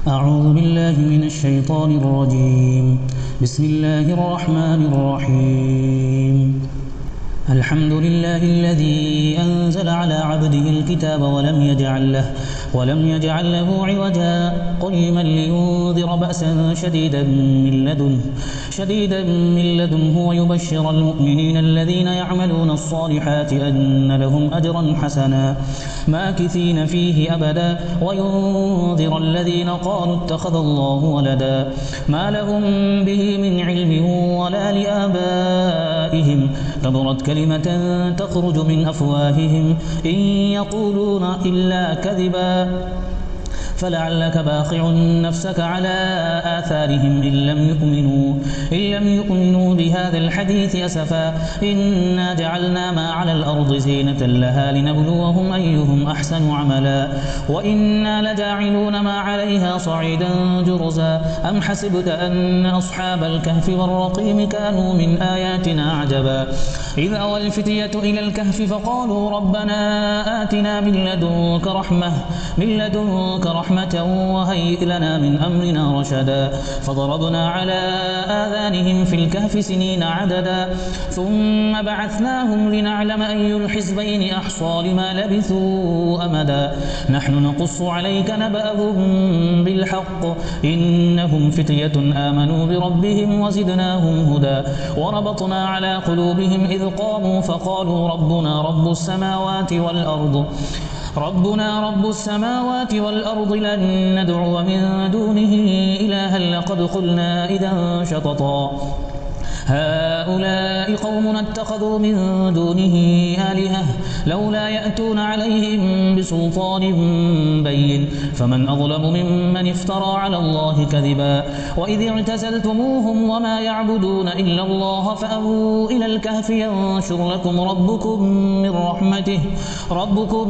أعوذ بالله من الشيطان الرجيم. بسم الله الرحمن الرحيم. الحمد لله الذي أنزل على عبده الكتاب ولم يجعل له عوجا قيما لينذر بأسا شديدا من لدنه ويبشر المؤمنين الذين يعملون الصالحات أن لهم أجرا حسنا ماكثين فيه أبدا وينذر الذين قالوا اتخذ الله ولدا ما لهم به من علم ولا لآبائهم كبرت كلمة تخرج من أفواههم إن يقولون إلا كذبا فلعلك باخع نفسك على آثارهم إن لم يؤمنوا بهذا الحديث أسفا إنا جعلنا ما على الأرض زينة لها لنبلوهم أيهم أحسن عملا وإنا لجاعلون ما عليها صعيدا جرزا أم حسبت أن أصحاب الكهف والرقيم كانوا من آياتنا عجبا إذ أوى الفتية إلى الكهف فقالوا ربنا آتنا من لدنك رحمة وهيئ لنا من أمرنا رشدا فضربنا على آذانهم في الكهف سنين عددا ثم بعثناهم لنعلم أي الحزبين أحصى لما لبثوا أمدا نحن نقص عليك نبأهم بالحق إنهم فتية آمنوا بربهم وزدناهم هدى وربطنا على قلوبهم إذ قاموا فقالوا ربنا رب السماوات والأرض لن ندعو من دونه إلها لقد قلنا إذا شططا هؤلاء قومنا اتخذوا من دونه آلهة لولا يأتون عليهم بسلطان بين فمن أظلم ممن افترى على الله كذبا وإذ اعتزلتموهم وما يعبدون إلا الله فأووا إلى الكهف ينشر لكم ربكم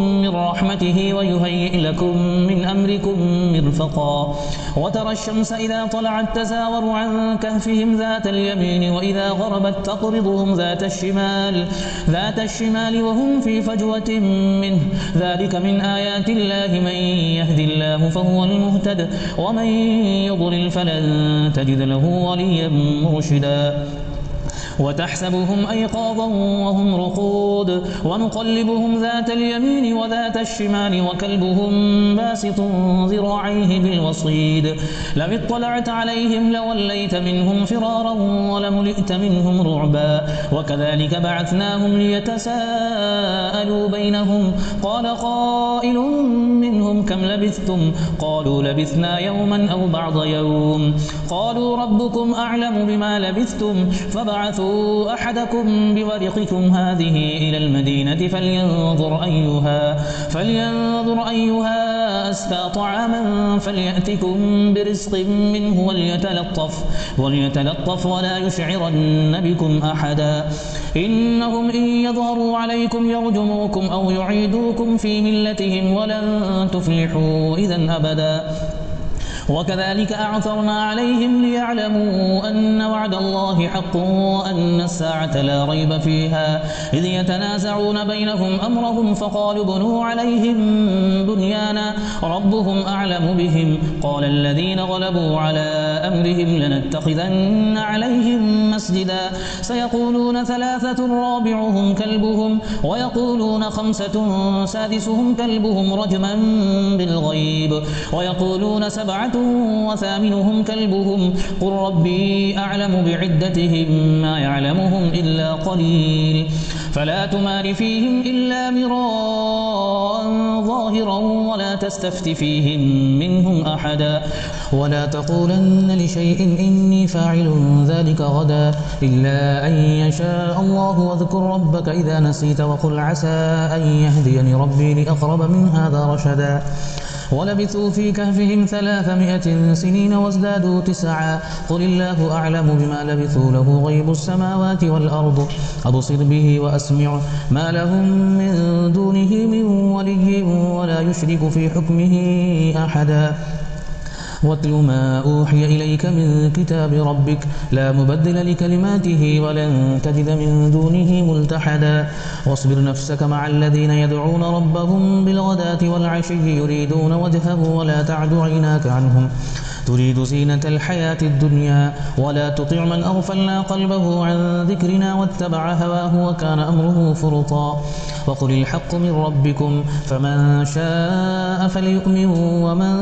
من رحمته ويهيئ لكم من أمركم مرفقا وترى الشمس إذا طلعت تزاور عن كهفهم ذات اليمين وإذا غربت تقرضهم ذات الشمال وهم في فجوة منه ذلك من آيات الله من يهد الله فهو المهتد ومن يضلل فلن تجد له وليا مرشدا وتحسبهم أيقاظا وهم رقود ونقلبهم ذات اليمين وذات الشمال وكلبهم باسط ذراعيه بالوصيد لو اطلعت عليهم لوليت منهم فرارا ولملئت منهم رعبا وكذلك بعثناهم ليتساءلوا بينهم قال قائل منهم كم لبثتم قالوا لبثنا يوما أو بعض يوم قالوا ربكم أعلم بما لبثتم فبعثوا أحدكم بورقكم هذه إلى المدينة فلينظر أيها أزكى طعاما فليأتكم برزق منه وليتلطف ولا يشعرن بكم أحدا إنهم إن يظهروا عليكم يرجموكم أو يعيدوكم في ملتهم ولن تفلحوا إذا أبدا وكذلك أعثرنا عليهم ليعلموا أن وعد الله حق وأن الساعة لا ريب فيها إذ يتنازعون بينهم أمرهم فقالوا بنوا عليهم بنيانا ربهم أعلم بهم قال الذين غلبوا على أمرهم لنتخذن عليهم مسجدا سيقولون 3 رابعهم كلبهم ويقولون 5 سادسهم كلبهم رجما بالغيب ويقولون 7 وثامنهم كلبهم قل ربي أعلم بعدتهم ما يعلمهم إلا قليل فلا تمار فيهم إلا مراء ظاهرا ولا تستفت فيهم منهم أحدا ولا تقولن لشيء إني فاعل ذلك غدا إلا أن يشاء الله واذكر ربك إذا نسيت وقل عسى أن يهديني ربي لأقرب من هذا رشدا ولبثوا في كهفهم 300 سنين وازدادوا 9 قل الله أعلم بما لبثوا له غيب السماوات والأرض أبصر به وأسمع ما لهم من دونه من ولي ولا يشرك في حكمه أحدا واتل ما أوحي إليك من كتاب ربك لا مبدل لكلماته ولن تجد من دونه ملتحدا واصبر نفسك مع الذين يدعون ربهم بالغداة والعشي يريدون وجهه ولا تعد عيناك عنهم تريد زينة الحياة الدنيا ولا تطع من أغفلنا قلبه عن ذكرنا واتبع هواه وكان أمره فرطا وقل الحق من ربكم فمن شاء فليؤمن ومن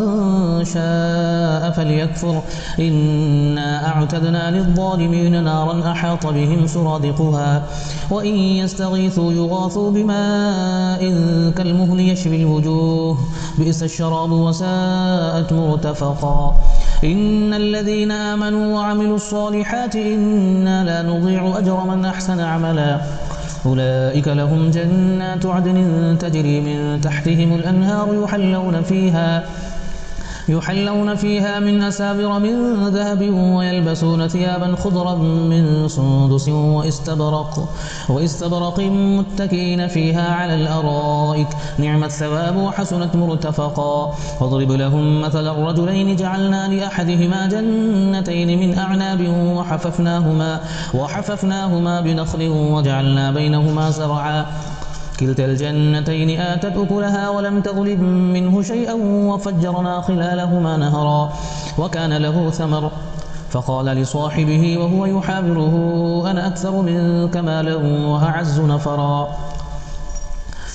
شاء فليكفر إنا أعتدنا للظالمين نارا أحاط بهم سرادقها وإن يستغيثوا يغاثوا بماء كالمهل يشوي الوجوه بئس الشراب وساءت مرتفقا إن الذين آمنوا وعملوا الصالحات إنا لا نضيع أجر من أحسن عملا أولئك لهم جنات عدن تجري من تحتهم الأنهار يحلون فيها من أساور من ذهب ويلبسون ثيابا خضرا من سندس واستبرق متكئين فيها على الأرائك نعم الثواب وحسنت مرتفقا واضرب لهم مثل الرجلين جعلنا لأحدهما جنتين من أعناب وحففناهما بنخل وجعلنا بينهما زرعا كلتا الجنتين آتت أكلها ولم تظلم منه شيئا وفجرنا خلالهما نهرا وكان له ثمر فقال لصاحبه وهو يحاوره أنا أكثر منك مالا وأعز نفرا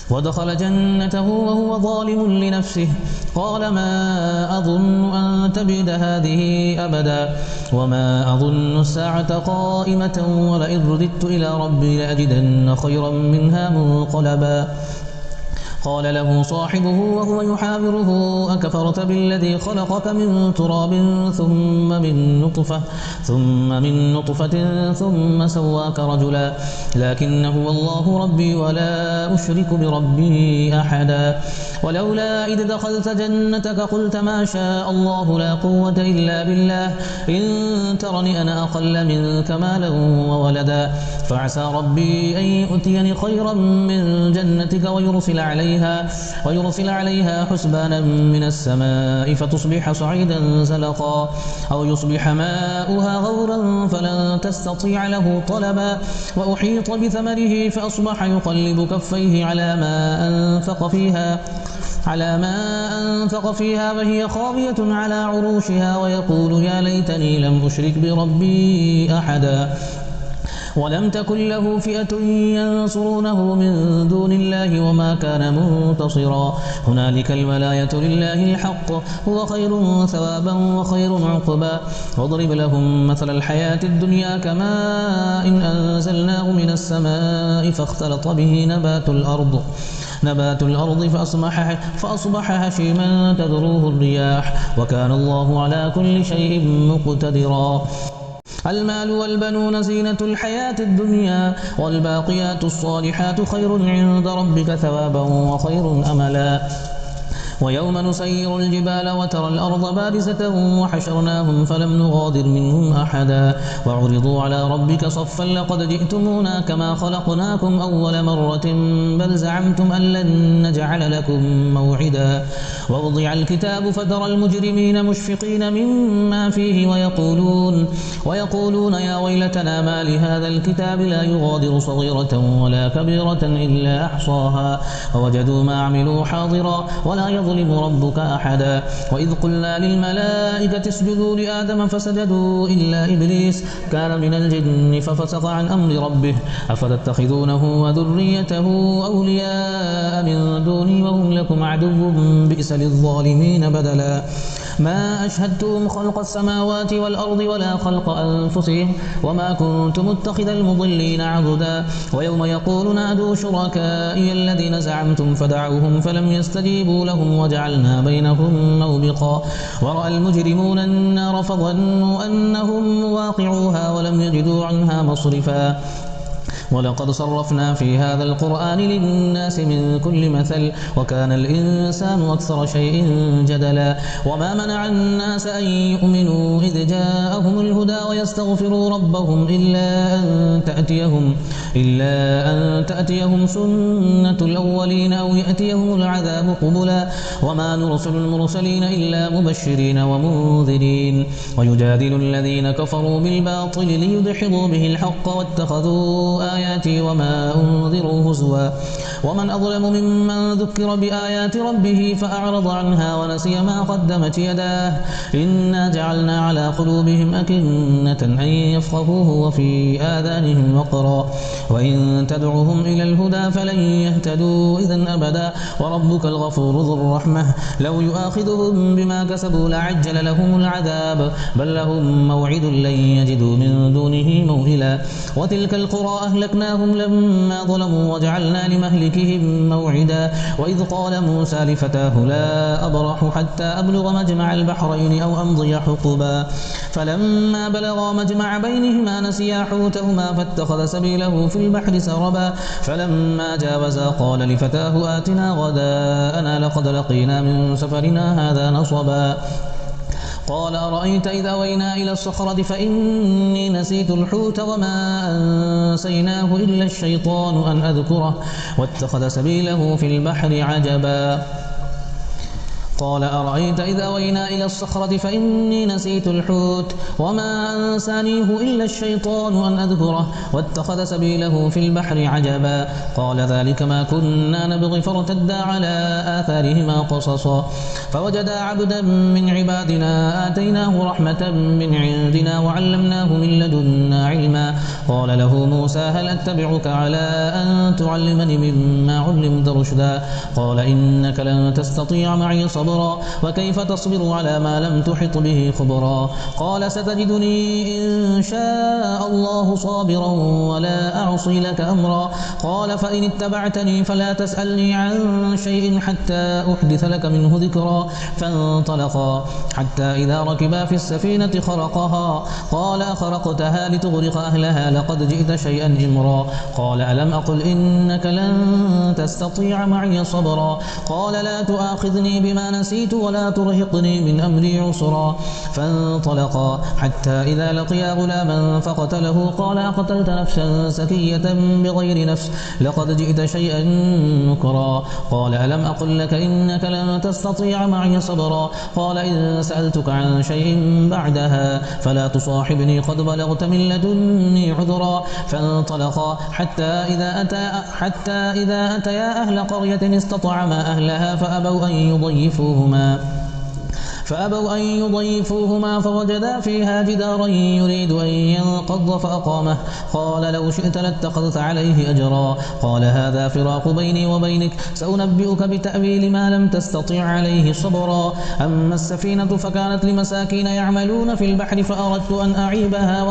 ودخل جنته وهو ظالم لنفسه قال ما أظن أن تبيد هذه أبدا وما أظن الساعة قائمة ولئن رددت إلى ربي لأجدن خيرا منها منقلبا قال له صاحبه وهو يحاوره أكفرت بالذي خلقك من تراب ثم من نطفة ثم سواك رجلا لكن هو الله ربي ولا أشرك بربي أحدا ولولا إذ دخلت جنتك قلت ما شاء الله لا قوة إلا بالله إن ترني أنا أقل منك مالا وولدا فعسى ربي أن يؤتيني خيرا من جنتك ويرسل عليها حسبانا من السماء فتصبح صعيدا زلقا أو يصبح ماؤها غورا فلن تستطيع له طلبا وأحيط بثمره فأصبح يقلب كفيه على ما أنفق فيها وهي خاوية على عروشها ويقول يا ليتني لم أشرك بربي أحدا ولم تكن له فئة ينصرونه من دون الله وما كان منتصرا هنالك الولاية لله الحق هو خير ثوابا وخير عقبا واضرب لهم مثل الحياة الدنيا كماء إن أنزلناه من السماء فاختلط به نبات الأرض فأصبح هشيما تذروه الرياح وكان الله على كل شيء مقتدرا المال والبنون زينة الحياة الدنيا والباقيات الصالحات خير عند ربك ثوابا وخير أملا ويوم نسير الجبال وترى الأرض بارزة وحشرناهم فلم نغادر منهم أحدا وعرضوا على ربك صفا لقد جئتمونا كما خلقناكم أول مرة بل زعمتم أن لن نجعل لكم موعدا ووضع الكتاب فترى المجرمين مشفقين مما فيه ويقولون يا ويلتنا ما لهذا الكتاب لا يغادر صغيرة ولا كبيرة إلا أحصاها ووجدوا ما عملوا حاضرا ولا يظلم ربك أحدا وإذ قلنا للملائكة اسجدوا لآدم فسجدوا إلا إبليس كان من الجن ففسق عن أمر ربه أفتتخذونه وذريته أولياء من دوني وهم لكم عدو بئس للظالمين بدلا ما أشهدتهم خلق السماوات والأرض ولا خلق أنفسهم وما كنت متخذ المضلين عضدا ويوم يقول نادوا شركائي الذين زعمتم فدعوهم فلم يستجيبوا لهم وجعلنا بينهم موبقا ورأى المجرمون النار فظنوا أنهم واقعوها ولم يجدوا عنها مصرفا ولقد صرفنا في هذا القرآن للناس من كل مثل وكان الإنسان أكثر شيء جدلا وما منع الناس أن يؤمنوا إذ جاءهم الهدى ويستغفروا ربهم إلا أن تأتيهم سنة الأولين أو يأتيهم العذاب قبلا وما نرسل المرسلين إلا مبشرين ومنذرين ويجادل الذين كفروا بالباطل ليدحضوا به الحق واتخذوا آياتي وما أنذروا هزوا ومن أظلم ممن ذكر بآيات ربه فأعرض عنها ونسي ما قدمت يداه إنا جعلنا على قلوبهم أكنة أن يفقهوه وفي آذانهم وقرا وإن تدعوهم إلى الهدى فلن يهتدوا إذا أبدا وربك الغفور ذو الرحمة لو يؤاخذهم بما كسبوا لعجل لهم العذاب بل لهم موعد لن يجدوا من دونه موئلا وتلك القرى أهلكناهم لما ظلموا وجعلنا لمهلكهم موعدا وإذ قال موسى لفتاه لا أبرح حتى أبلغ مجمع البحرين أو أمضي حقبا فلما بلغا مجمع بينهما نسيا حوتهما فاتخذ سبيله في البحر سربا فلما جاوزا قال لفتاه آتنا غداءنا لقد لقينا من سفرنا هذا نصبا قال أرأيت إذا أوينا إلى الصخرة فإني نسيت الحوت وما أنسيناه إلا الشيطان أن أذكره واتخذ سبيله في البحر عجبا قال أرأيت إذا أوينا إلى الصخرة فإني نسيت الحوت وما أنسانيه إلا الشيطان أن أذكره واتخذ سبيله في البحر عجبا قال ذلك ما كنا نبغي فارتدا على آثارهما قصصا فوجدا عبدا من عبادنا آتيناه رحمة من عندنا وعلمناه من لدنا علما قال له موسى هل أتبعك على أن تعلمني مما علمت رشدا قال إنك لن تستطيع معي صبرا وكيف تصبر على ما لم تحط به خبرا قال ستجدني إن شاء الله صابرا ولا أعصي لك أمرا قال فإن اتبعتني فلا تسألني عن شيء حتى أحدث لك منه ذكرا فانطلقا حتى إذا ركبا في السفينة خرقها قال أخرقتها لتغرق أهلها لقد جئت شيئا إمرا قال ألم أقل إنك لن تستطيع معي صبرا قال لا تؤاخذني بما نسيت ولا ترهقني من أمري عسرا فانطلقا حتى إذا لقيا غلاما فقتله قال أقتلت نفسا زكية بغير نفس لقد جئت شيئا نكرا قال ألم أقل لك إنك لن تستطيع معي صبرا قال إن سألتك عن شيء بعدها فلا تصاحبني قد بلغت من لدني عذرا فانطلقا حتى إذا أتيا أهل قرية استطعما أهلها فأبوا أن يضيفوهما فوجدا فيها جدارا يريد أن ينقض فأقامه قال لو شئت لاتخذت عليه أجرا قال هذا فراق بيني وبينك سأنبئك بتأويل ما لم تستطع عليه صبرا أما السفينة فكانت لمساكين يعملون في البحر فأردت أن أعيبها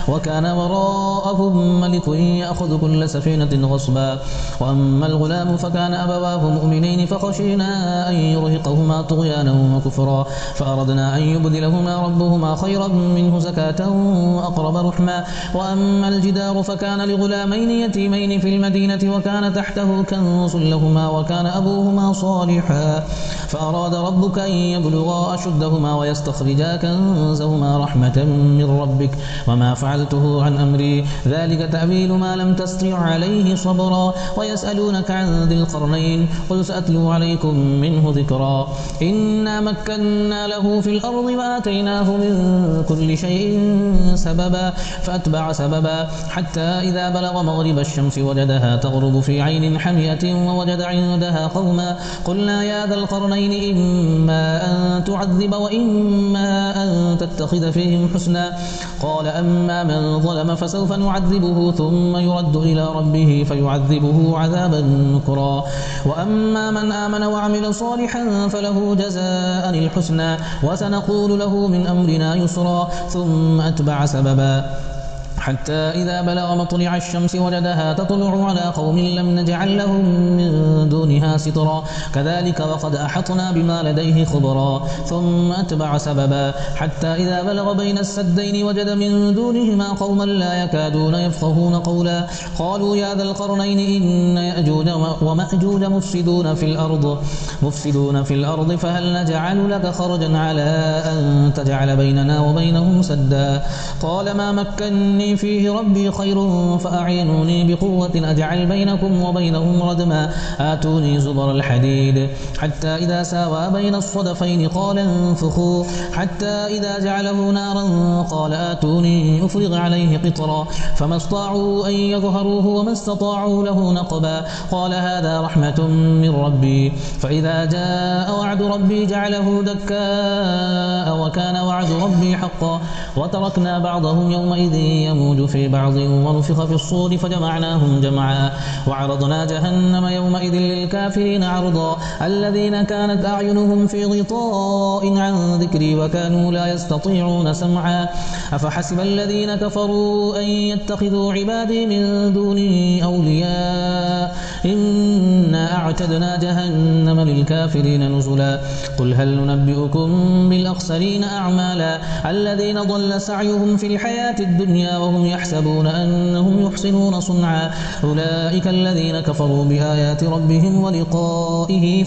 وكان وراءهم ملك يأخذ كل سفينة غصبا وأما الغلام فكان أبواه مؤمنين فخشينا أن يرهقهما طغيانا وكفرا فأردنا أن يبدلهما ربهما خيرا منه زكاة وأقرب رحما وأما الجدار فكان لغلامين يتيمين في المدينة وكان تحته كنز لهما وكان أبوهما صالحا فأراد ربك أن يبلغا أشدهما ويستخرجا كنزهما رحمة من ربك وما فعلته عن أمري ذلك تأويل ما لم تستطع عليه صبرا ويسألونك عن ذي القرنين قل سأتلو عليكم منه ذكرا إنا مكنا له في الأرض وآتيناه من كل شيء سببا فأتبع سببا حتى إذا بلغ مغرب الشمس وجدها تغرب في عين حمية ووجد عندها قوما قلنا يا ذا القرنين إما أن تعذب وإما أن تتخذ فيهم حسنا قال أما من ظلم فسوف نعذبه ثم يرد إلى ربه فيعذبه عذابا نكرا وأما من آمن وعمل صالحا فله جزاء الحسنى وسنقول له من أمرنا يسرا ثم أتبع سببا حتى إذا بلغ مطلع الشمس وجدها تطلع على قوم لم نجعل لهم من دونها سترا كذلك وقد أحطنا بما لديه خبرا ثم أتبع سببا حتى إذا بلغ بين السدين وجد من دونهما قوما لا يكادون يفقهون قولا قالوا يا ذا القرنين إن يأجوج ومأجوج مفسدون في الأرض فهل نجعل لك خرجا على أن تجعل بيننا وبينهم سدا قال ما مكني فيه ربي خير فأعينوني بقوة أجعل بينكم وبينهم ردما آتوني زبر الحديد حتى إذا ساوى بين الصدفين قال انفخوا حتى إذا جعله نارا قال آتوني أفرغ عليه قطرا فما استطاعوا أن يظهروه وما استطاعوا له نقبا قال هذا رحمة من ربي فإذا جاء وعد ربي جعله دكاء وكان وعد ربي حقا وتركنا بعضهم يومئذ يموج في بعض ونفخ في الصور فجمعناهم جمعا وعرضنا جهنم يومئذ للكافرين عرضا الذين كانت أعينهم في غطاء عن ذكري وكانوا لا يستطيعون سمعا أفحسب الذين كفروا أن يتخذوا عبادي من دوني أولياء إنا أعتدنا جهنم للكافرين نزلا قل هل ننبئكم بالأخسرين أعمالا الذين ضل سعيهم في الحياة الدنيا وهم يحسبون أنهم يحسنون صنعا أولئك الذين كفروا بآيات ربهم ولقائه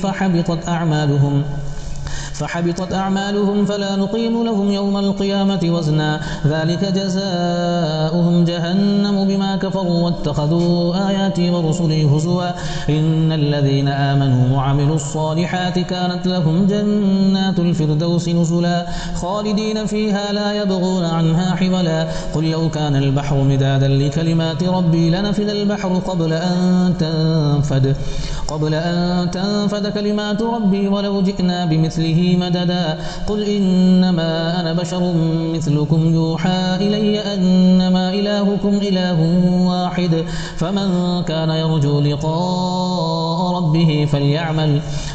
فحبطت أعمالهم فلا نقيم لهم يوم القيامة وزنا ذلك جزاؤهم جهنم بما كفروا واتخذوا آياتي ورسلي هزوا إن الذين آمنوا وعملوا الصالحات كانت لهم جنات الفردوس نزلا خالدين فيها لا يبغون عنها حولا قل لو كان البحر مدادا لكلمات ربي لنفذ البحر قبل أن تنفد كلمات ربي ولو جئنا بمثله مددا قل إنما أنا بشر مثلكم يوحى إلي أنما إلهكم إله واحد فمن كان يرجو لقاء ربه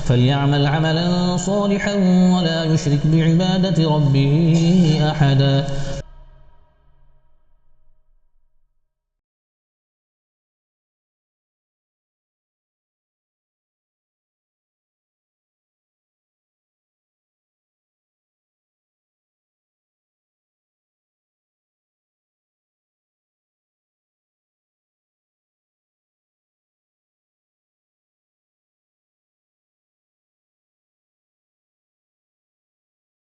فليعمل عملا صالحا ولا يشرك بعبادة ربه أحدا